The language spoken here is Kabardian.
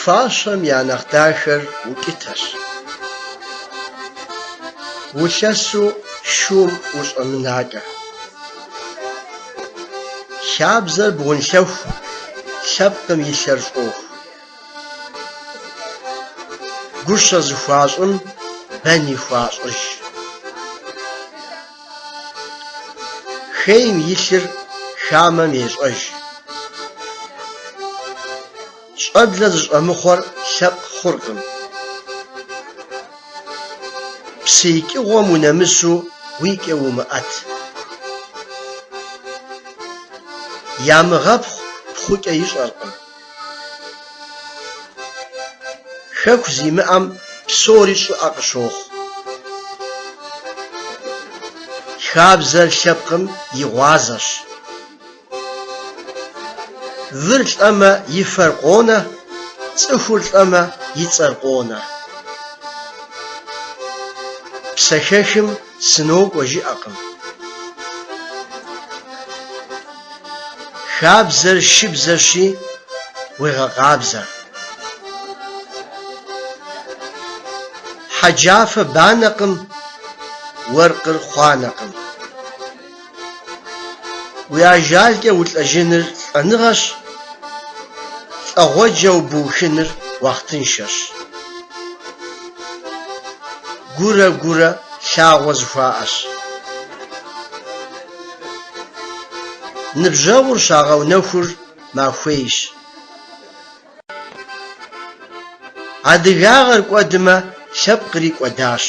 фащэм я нэхъ дахэр укӀытэщ. Улъэсу шум ущӀэмынакӀэ. Хабзэр бгъунлъэху, лъэпкъым илъэр щӀоху. Гущэ зыхуащӀым бэни хуащӀыж. Хейм илъыр хамэм ещӀэж. Щӏэблэ зыщӏэмыхъуэр лъэпкъ хъуркъым. Псейкӏыгъуэм унэмысу уикӏэ умыӏэт. Ямыгъэпхъу пхъукӏэ ищӏэркъым. Хэку зимыӏэм псори щӏыӏэ къыщохъу. Хабзэр лъэпкъым и гъуазэщ. Выр лӏэмэ и фэр къонэ, цӏыхур лӏэмэ и цӏэр къонэ. Псэхэхым сынокӏуэ жиӏэкъым. Хабзэр шыбзэщи, уегъэкъабзэ. Хьэджафэ банэкъым, уэркъыр хъуанэкъым. Уи ажалкӏэ улӏэжыныр лӏэныгъэщ, лӏэгъуэджэ убыухыныр уахътыншэщ. Гурэ лъагъуэ зыхуаӏэщ. Ныбжьэгъур щагъэунэхур махуейщ. Адыгагъэр кӏуэдмэ, лъэпкъри кӏуэдащ.